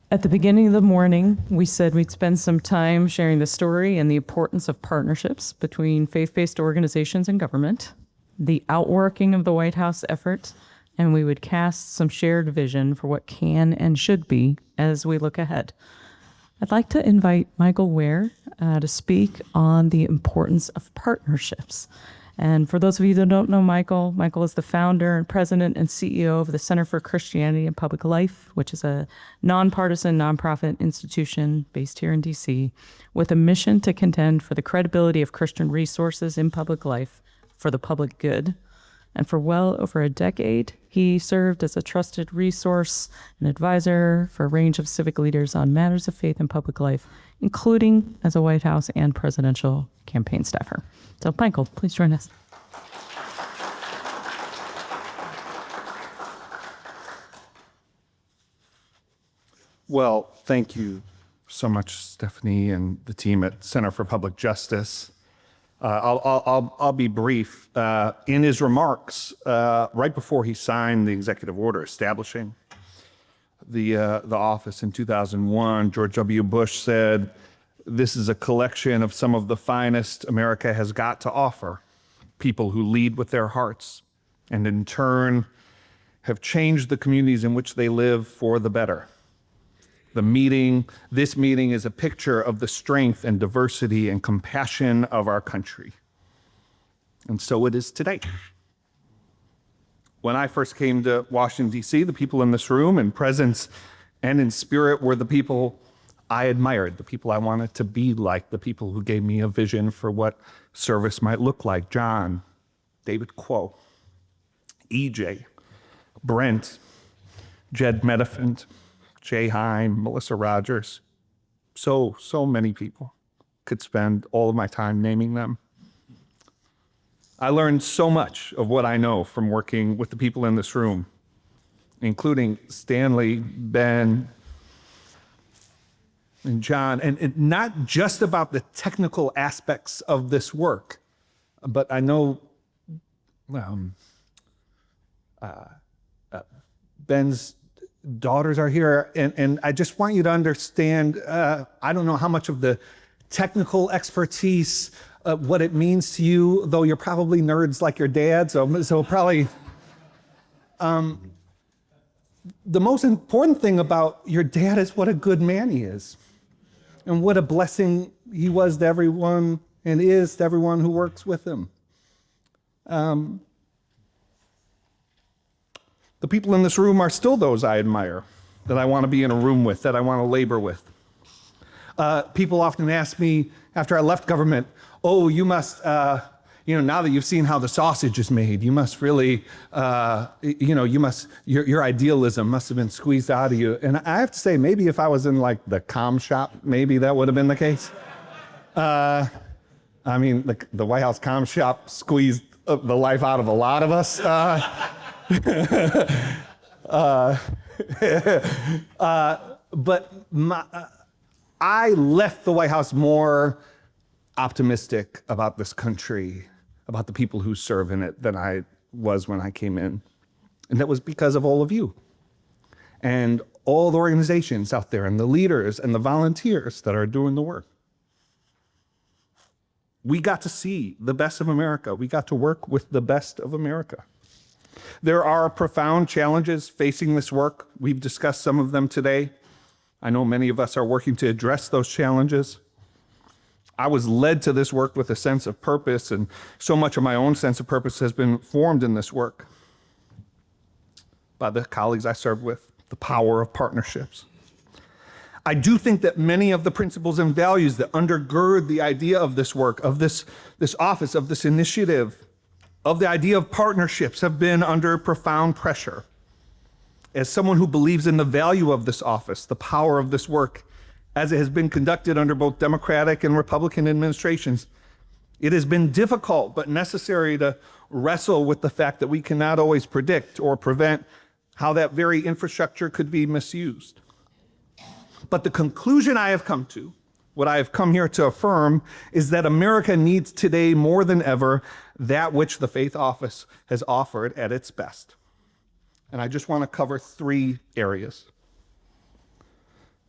At the beginning of the morning, we said we'd spend some time sharing the story and the importance of partnerships between faith-based organizations and government, the outworking of the White House effort, and we would cast some shared vision for what can and should be as we look ahead. I'd like to invite Michael Ware to speak on the importance of partnerships. And for those of you that don't know Michael, Michael is the founder and president and CEO of the Center for Christianity and Public Life, which is a nonpartisan nonprofit institution based here in DC with a mission to contend for the credibility of Christian resources in public life for the public good. And for well over a decade, he served as a trusted resource and advisor for a range of civic leaders on matters of faith and public life, including as a White House and presidential campaign staffer. So, Michael, please join us. Well, thank you so much, Stephanie, and the team at Center for Public Justice. I'll be brief. In his remarks, right before he signed the executive order establishing the office in 2001, George W. Bush said, "This is a collection of some of the finest America has got to offer, people who lead with their hearts and in turn have changed the communities in which they live for the better. This meeting is a picture of the strength and diversity and compassion of our country." And so it is today. When I first came to Washington, D.C., the people in this room in presence and in spirit were the people I admired, the people I wanted to be like, the people who gave me a vision for what service might look like. John, David Quo, EJ, Brent, Jed Medifant, Jay Heim, Melissa Rogers, so many people. Could spend all of my time naming them. I learned so much of what I know from working with the people in this room, including Stanley, Ben, and John, and not just about the technical aspects of this work, but I know Ben's daughters are here, and I just want you to understand, I don't know how much of the technical expertise, what it means to you, though you're probably nerds like your dad, so probably, the most important thing about your dad is what a good man he is, and what a blessing he was to everyone, and is to everyone who works with him. The people in this room are still those I admire, that I want to be in a room with, that I want to labor with. People often ask me after I left government, "Oh, you must, now that you've seen how the sausage is made, you must really, your idealism must have been squeezed out of you." And I have to say, maybe if I was in like the comm shop, maybe that would have been the case. The White House comm shop squeezed the life out of a lot of us. I left the White House more optimistic about this country, about the people who serve in it, than I was when I came in. And that was because of all of you and all the organizations out there and the leaders and the volunteers that are doing the work. We got to see the best of America. We got to work with the best of America. There are profound challenges facing this work. We've discussed some of them today. I know many of us are working to address those challenges. I was led to this work with a sense of purpose, and so much of my own sense of purpose has been formed in this work by the colleagues I serve with, the power of partnerships. I do think that many of the principles and values that undergird the idea of this work, of this office, of this initiative, of the idea of partnerships have been under profound pressure. As someone who believes in the value of this office, the power of this work, as it has been conducted under both Democratic and Republican administrations, it has been difficult but necessary to wrestle with the fact that we cannot always predict or prevent how that very infrastructure could be misused. But the conclusion I have come to, what I have come here to affirm, is that America needs today more than ever that which the Faith Office has offered at its best. And I just want to cover three areas.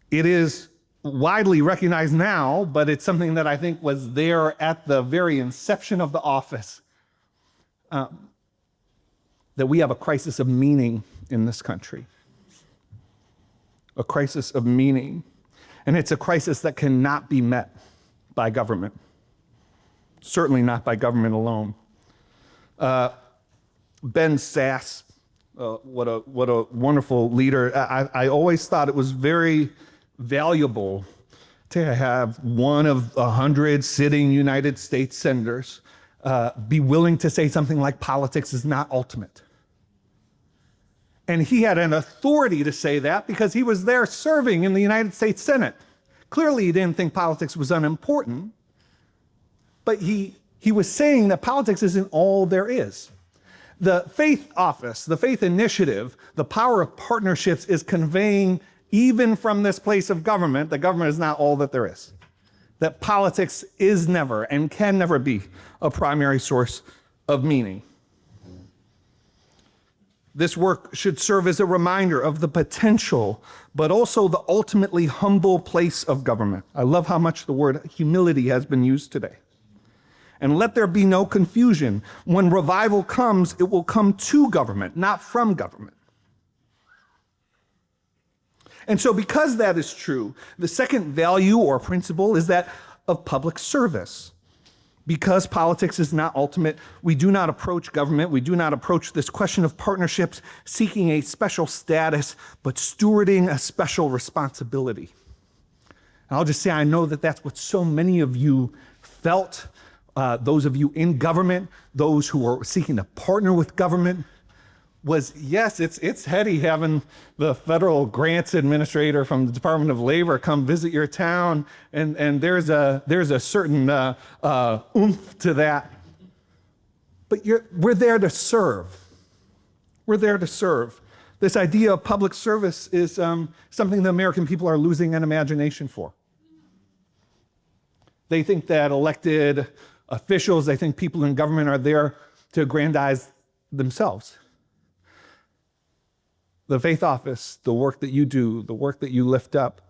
It is widely recognized now, but it's something that I think was there at the very inception of the office, that we have a crisis of meaning in this country. A crisis of meaning. And it's a crisis that cannot be met by government. Certainly not by government alone. Ben Sass, what a wonderful leader. I always thought it was very valuable to have one of 100 sitting United States senators be willing to say something like politics is not ultimate. And he had an authority to say that because he was there serving in the United States Senate. Clearly, he didn't think politics was unimportant, but he was saying that politics isn't all there is. The faith office, the faith initiative, the power of partnerships is conveying, even from this place of government, that government is not all that there is. That politics is never and can never be a primary source of meaning. This work should serve as a reminder of the potential, but also the ultimately humble place of government. I love how much the word humility has been used today. And let there be no confusion. When revival comes, it will come to government, not from government. And so because that is true, the second value or principle is that of public service. Because politics is not ultimate, we do not approach government, we do not approach this question of partnerships seeking a special status, but stewarding a special responsibility. And I'll just say, I know that that's what so many of you felt, those of you in government, those who are seeking to partner with government, was yes, it's heady having the federal grants administrator from the Department of Labor come visit your town, and there's a certain oomph to that. But we're there to serve. We're there to serve. This idea of public service is something the American people are losing an imagination for. They think that elected officials, they think people in government are there to aggrandize themselves. The faith office, the work that you do, the work that you lift up,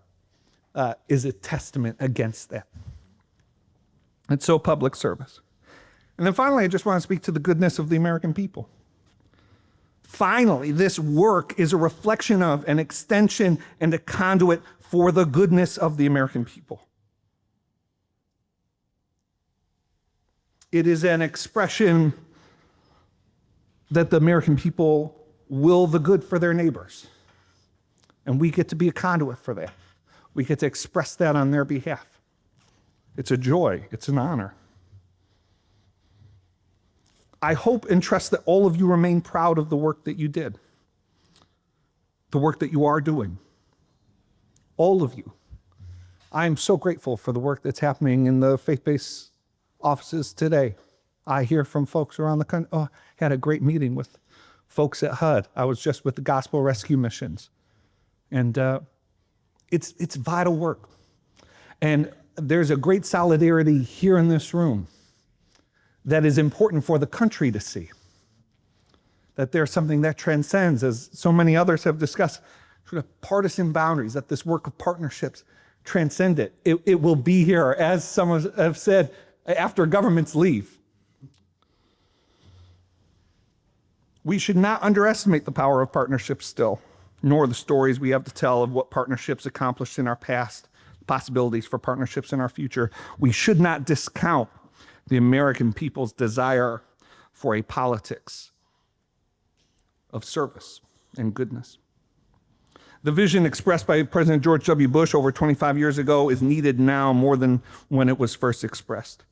is a testament against that. It's so public service. And then finally, I just want to speak to the goodness of the American people. Finally, this work is a reflection of, an extension, and a conduit for the goodness of the American people. It is an expression that the American people will the good for their neighbors. And we get to be a conduit for that. We get to express that on their behalf. It's a joy. It's an honor. I hope and trust that all of you remain proud of the work that you did, the work that you are doing. All of you. I am so grateful for the work that's happening in the faith-based offices today. I hear from folks around the country. Oh, had a great meeting with folks at HUD. I was just with the Gospel Rescue Missions. And it's vital work. And there's a great solidarity here in this room that is important for the country to see. That there's something that transcends, as so many others have discussed, sort of partisan boundaries, that this work of partnerships transcend it. It will be here, as some have said, after governments leave. We should not underestimate the power of partnerships still, nor the stories we have to tell of what partnerships accomplished in our past, possibilities for partnerships in our future. We should not discount the American people's desire for a politics of service and goodness. The vision expressed by President George W. Bush over 25 years ago is needed now more than when it was first expressed.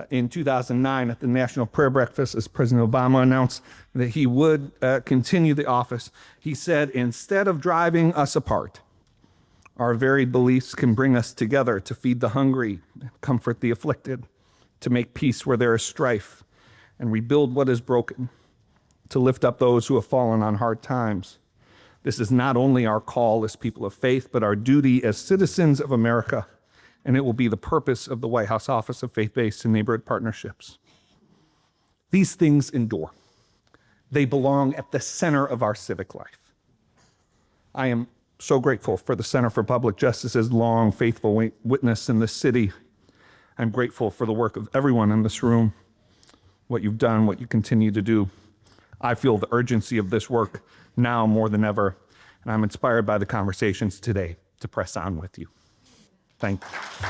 In 2009 at the National Prayer Breakfast, as President Obama announced that he would continue the office, he said, instead of driving us apart, our varied beliefs can bring us together to feed the hungry, comfort the afflicted, to make peace where there is strife, and rebuild what is broken, to lift up those who have fallen on hard times. This is not only our call as people of faith, but our duty as citizens of America, and it will be the purpose of the White House Office of Faith-Based and Neighborhood Partnerships. These things endure. They belong at the center of our civic life. I am So grateful for the Center for Public Justice's long, faithful witness in this city. I'm grateful for the work of everyone in this room, what you've done, what you continue to do. I feel the urgency of this work now more than ever, and I'm inspired by the conversations today to press on with you. Thank you.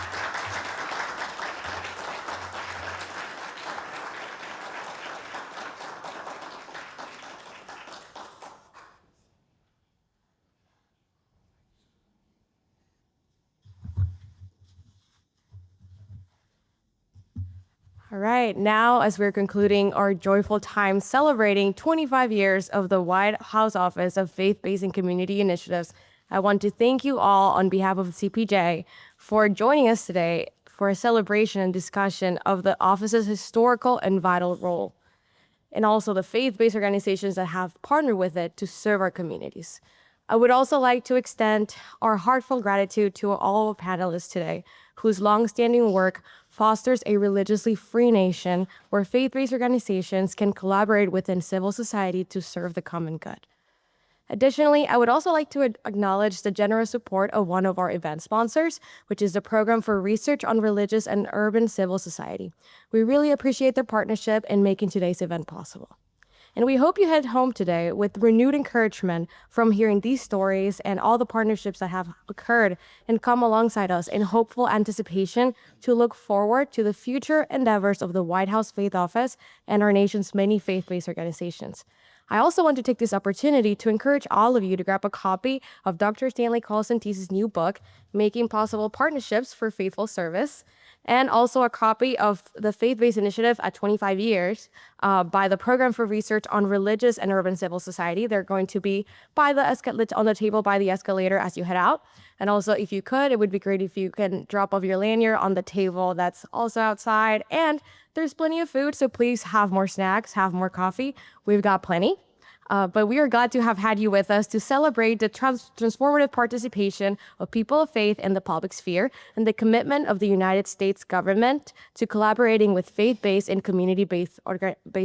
All right, now as we're concluding our joyful time celebrating 25 years of the White House Office of Faith-Based and Community Initiatives, I want to thank you all on behalf of CPJ for joining us today for a celebration and discussion of the office's historical and vital role, and also the faith-based organizations that have partnered with it to serve our communities. I would also like to extend our heartfelt gratitude to all our panelists today, whose longstanding work fosters a religiously free nation where faith-based organizations can collaborate within civil society to serve the common good. Additionally, I would also like to acknowledge the generous support of one of our event sponsors, which is the Program for Research on Religious and Urban Civil Society. We really appreciate their partnership in making today's event possible. And we hope you head home today with renewed encouragement from hearing these stories and all the partnerships that have occurred and come alongside us in hopeful anticipation to look forward to the future endeavors of the White House Faith Office and our nation's many faith-based organizations. I also want to take this opportunity to encourage all of you to grab a copy of Dr. Stanley Colson-Teese's new book, Making Possible Partnerships for Faithful Service, and also a copy of the Faith-Based Initiative at 25 Years by the Program for Research on Religious and Urban Civil Society. They're going to be on the table by the escalator as you head out. And also, if you could, it would be great if you can drop off your lanyard on the table that's also outside. And there's plenty of food, so please have more snacks, have more coffee. We've got plenty. But we are glad to have had you with us to celebrate the transformative participation of people of faith in the public sphere and the commitment of the United States government to collaborating with faith-based and community-based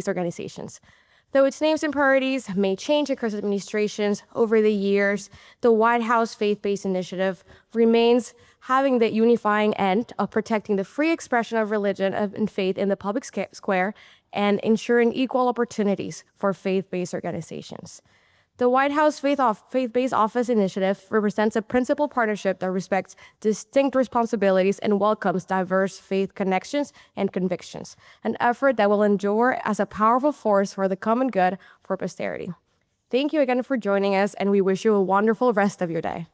organizations. Though its names and priorities may change across administrations over the years, the White House Faith-Based Initiative remains having the unifying end of protecting the free expression of religion and faith in the public square and ensuring equal opportunities for faith-based organizations. The White House Faith-Based Office Initiative represents a principled partnership that respects distinct responsibilities and welcomes diverse faith connections and convictions, an effort that will endure as a powerful force for the common good for posterity. Thank you again for joining us, and we wish you a wonderful rest of your day.